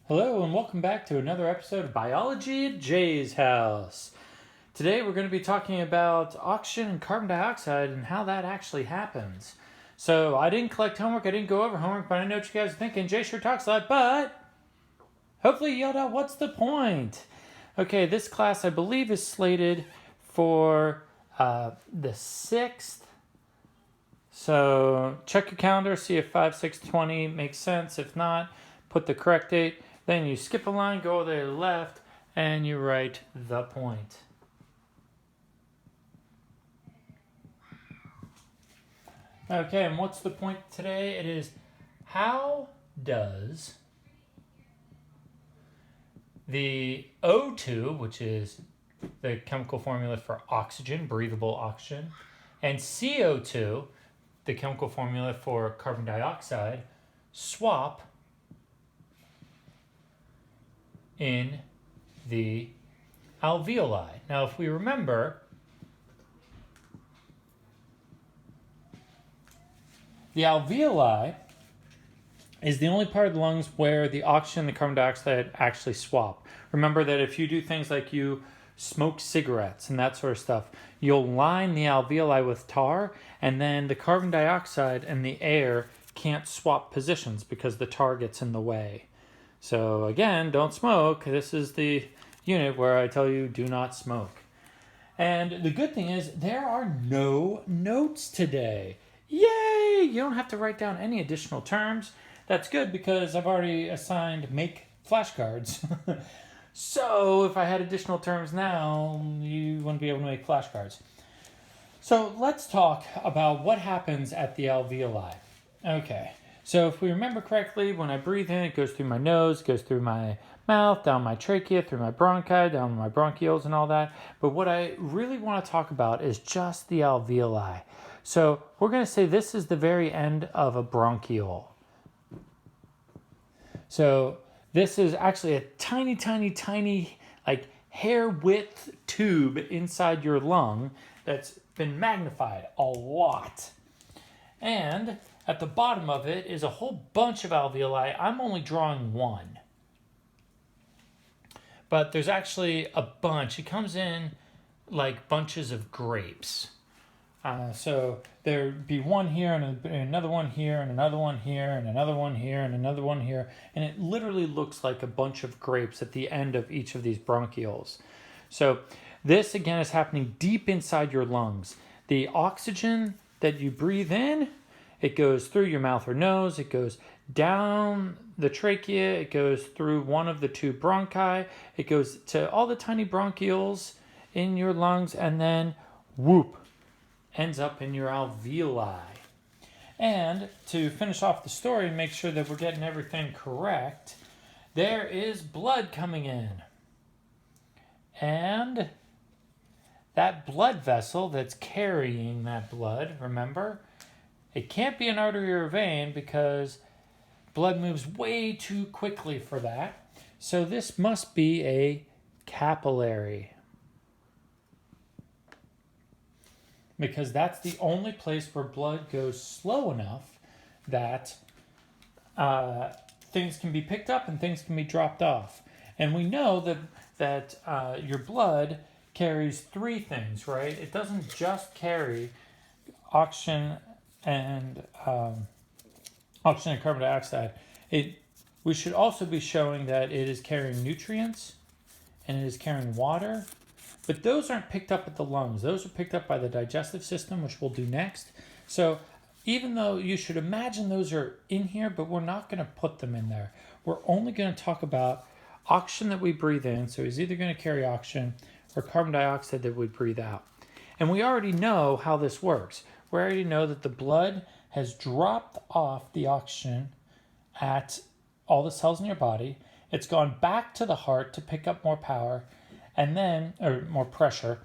Hello and welcome back to another episode of Biology at Jay's House. Today we're going to be talking about oxygen and carbon dioxide and how that actually happens. So I didn't collect homework, I didn't go over homework, but I know what you guys are thinking. Jay sure talks a lot, but hopefully you yelled out, what's the point? Okay, this class I believe is slated for the 6th. So check your calendar, see if 5/6/20 makes sense. If not, put the correct date. Then you skip a line, go to the left, and you write the point. Okay, and what's the point today? It is, how does the O2, which is the chemical formula for oxygen, breathable oxygen, and CO2, the chemical formula for carbon dioxide, swap in the alveoli? Now, if we remember, the alveoli is the only part of the lungs where the oxygen and the carbon dioxide actually swap. Remember that if you do things like you smoke cigarettes and that sort of stuff, you'll line the alveoli with tar, and then the carbon dioxide and the air can't swap positions because the tar gets in the way. So again, don't smoke. This is the unit where I tell you do not smoke. And the good thing is there are no notes today. Yay! You don't have to write down any additional terms. That's good because I've already assigned make flashcards. So if I had additional terms now, you wouldn't be able to make flashcards. So let's talk about what happens at the alveoli. Okay. So if we remember correctly, when I breathe in, it goes through my nose, goes through my mouth, down my trachea, through my bronchi, down my bronchioles and all that. But what I really want to talk about is just the alveoli. So we're going to say this is the very end of a bronchiole. So this is actually a tiny, tiny, tiny, like hair width tube inside your lung that's been magnified a lot. And at the bottom of it is a whole bunch of alveoli. I'm only drawing one. But there's actually a bunch. It comes in like bunches of grapes. So there'd be one here and another one here and another one here and another one here and another one here. And it literally looks like a bunch of grapes at the end of each of these bronchioles. So this again is happening deep inside your lungs. The oxygen that you breathe in, it goes through your mouth or nose, it goes down the trachea, it goes through one of the two bronchi, it goes to all the tiny bronchioles in your lungs, and then whoop, ends up in your alveoli. And to finish off the story and make sure that we're getting everything correct, there is blood coming in. And that blood vessel that's carrying that blood, remember, it can't be an artery or a vein because blood moves way too quickly for that. So this must be a capillary, because that's the only place where blood goes slow enough that things can be picked up and things can be dropped off. And we know that your blood carries three things, right? It doesn't just carry oxygen and carbon dioxide. We should also be showing that it is carrying nutrients and it is carrying water. But those aren't picked up at the lungs. Those are picked up by the digestive system, which we'll do next. So even though you should imagine those are in here, but we're not going to put them in there. We're only going to talk about oxygen that we breathe in. So he's either going to carry oxygen or carbon dioxide that we breathe out. And we already know how this works. We already know that the blood has dropped off the oxygen at all the cells in your body. It's gone back to the heart to pick up more power, and then, or more pressure.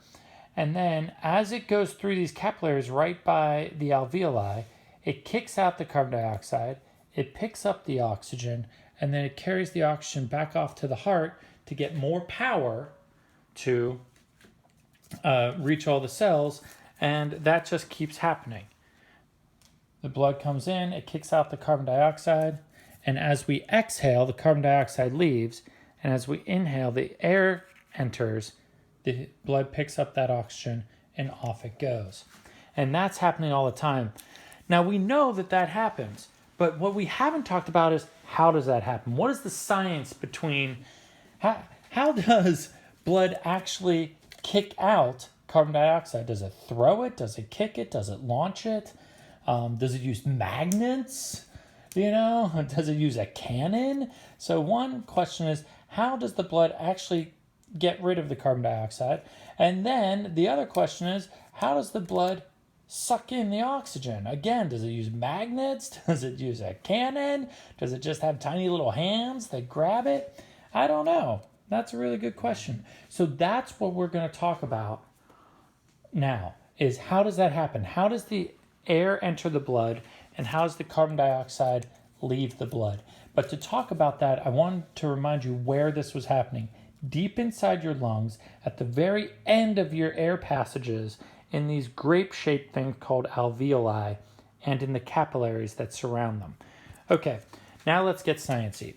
And then as it goes through these capillaries right by the alveoli, it kicks out the carbon dioxide, it picks up the oxygen, and then it carries the oxygen back off to the heart to get more power to reach all the cells, and that just keeps happening. The blood comes in, it kicks out the carbon dioxide, And as we exhale, the carbon dioxide leaves. And as we inhale, the air enters, the blood picks up that oxygen, and off it goes. And that's happening all the time. Now, we know that that happens, but what we haven't talked about is how does that happen? What is the science between how does blood actually kick out carbon dioxide? Does it throw it? Does it kick it? Does it launch it? Does it use magnets? Does it use a cannon? So one question is, how does the blood actually get rid of the carbon dioxide? And then the other question is, how does the blood suck in the oxygen? Again, does it use magnets? Does it use a cannon? Does it just have tiny little hands that grab it? I don't know. That's a really good question. So that's what we're going to talk about now, is how does that happen? How does the air enter the blood, and how does the carbon dioxide leave the blood? But to talk about that, I wanted to remind you where this was happening. Deep inside your lungs, at the very end of your air passages, in these grape-shaped things called alveoli, and in the capillaries that surround them. Okay, now let's get sciencey.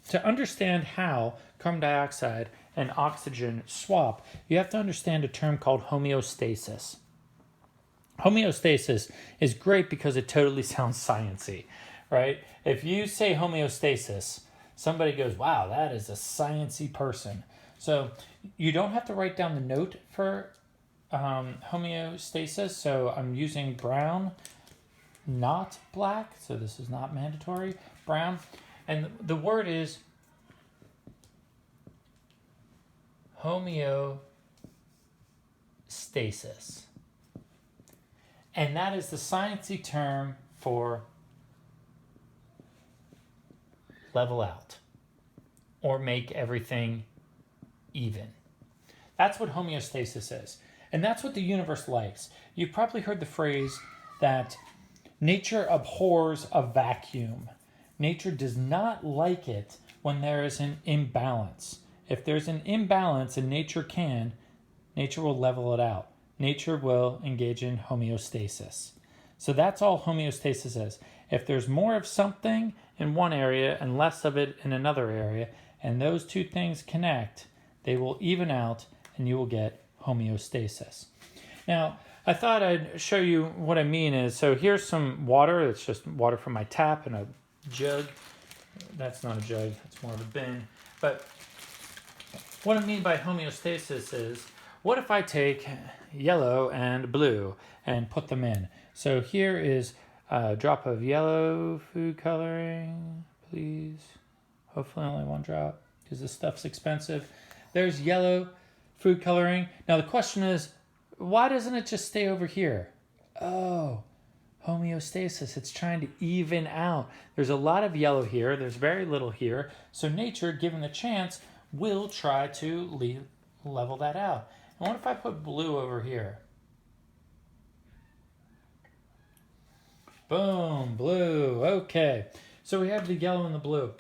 To understand how carbon dioxide and oxygen swap, you have to understand a term called homeostasis. Homeostasis is great because it totally sounds sciencey, right? If you say homeostasis, somebody goes, wow, that is a sciencey person. So you don't have to write down the note for homeostasis. So I'm using brown, not black. So this is not mandatory. Brown. And the word is homeostasis. And that is the sciencey term for level out or make everything even. That's what homeostasis is. And that's what the universe likes. You've probably heard the phrase that nature abhors a vacuum. Nature does not like it when there is an imbalance. If there's an imbalance, and nature will level it out. Nature will engage in homeostasis. So that's all homeostasis is. If there's more of something in one area and less of it in another area, and those two things connect, they will even out and you will get homeostasis. Now, I thought I'd show you what I mean is, so here's some water. It's just water from my tap in a jug. That's not a jug, it's more of a bin. But what I mean by homeostasis is, what if I take yellow and blue and put them in? So here is a drop of yellow food coloring, please. Hopefully only one drop, because this stuff's expensive. There's yellow food coloring. Now the question is, why doesn't it just stay over here? Oh, homeostasis. It's trying to even out. There's a lot of yellow here. There's very little here. So nature, given the chance, will try to level that out. And what if I put blue over here? Boom, blue. Okay. So we have the yellow and the blue.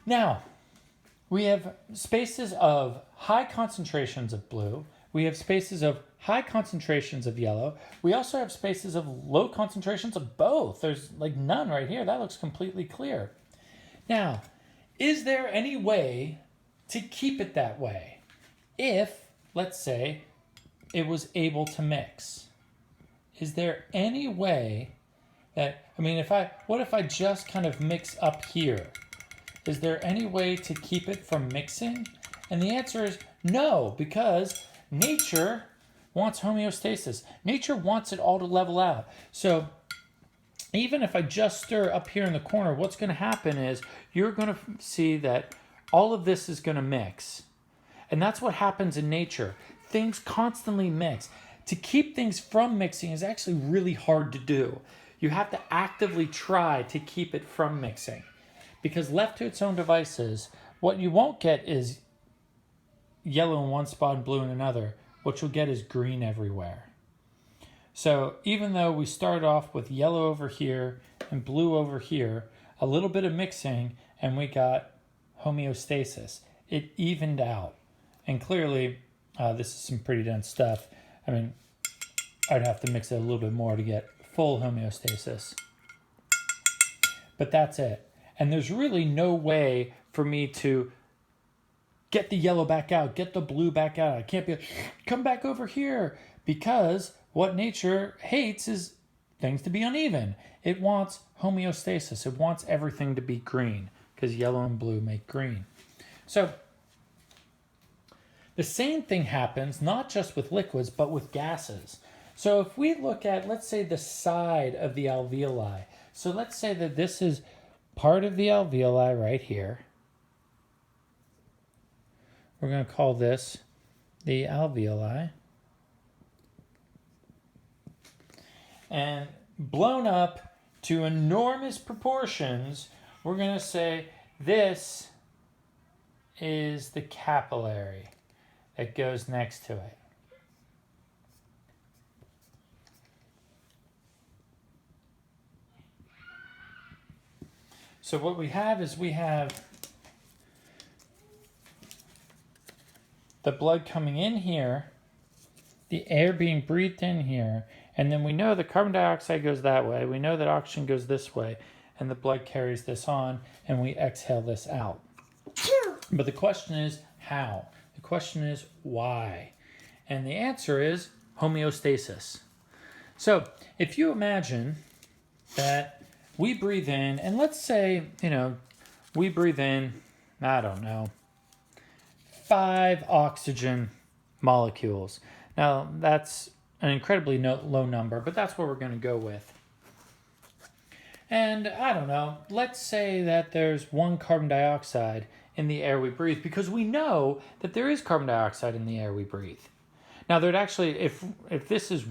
Now, we have spaces of high concentrations of blue. We have spaces of high concentrations of yellow. We also have spaces of low concentrations of both. There's like none right here. That looks completely clear. Now, is there any way to keep it that way? If, let's say, it was able to mix. Is there any way that, what if I just kind of mix up here? Is there any way to keep it from mixing? And the answer is no, because nature wants homeostasis. Nature wants it all to level out. So even if I just stir up here in the corner, what's going to happen is you're going to see that all of this is going to mix. And that's what happens in nature. Things constantly mix. To keep things from mixing is actually really hard to do. You have to actively try to keep it from mixing. Because left to its own devices, what you won't get is yellow in one spot and blue in another. What you'll get is green everywhere. So even though we started off with yellow over here and blue over here, a little bit of mixing and we got homeostasis. It evened out. And clearly, this is some pretty dense stuff. I'd have to mix it a little bit more to get full homeostasis. but that's it. And there's really no way for me to get the yellow back out, get the blue back out. I can't be, come back over here, because what nature hates is things to be uneven. It wants homeostasis. It wants everything to be green, because yellow and blue make green. So the same thing happens not just with liquids, but with gases. So if we look at, let's say, the side of the alveoli. So let's say that this is part of the alveoli right here. We're going to call this the alveoli. And blown up to enormous proportions, we're going to say this is the capillary that goes next to it. So what we have is we have the blood coming in here, the air being breathed in here, and then we know that carbon dioxide goes that way, we know that oxygen goes this way, and the blood carries this on, and we exhale this out. But the question is how? The question is why? And the answer is homeostasis. So if you imagine that we breathe in, and let's say, we breathe in, 5 oxygen molecules. Now, that's an incredibly low number, but that's what we're going to go with. And let's say that there's 1 carbon dioxide in the air we breathe, because we know that there is carbon dioxide in the air we breathe. Now, there'd actually, if this is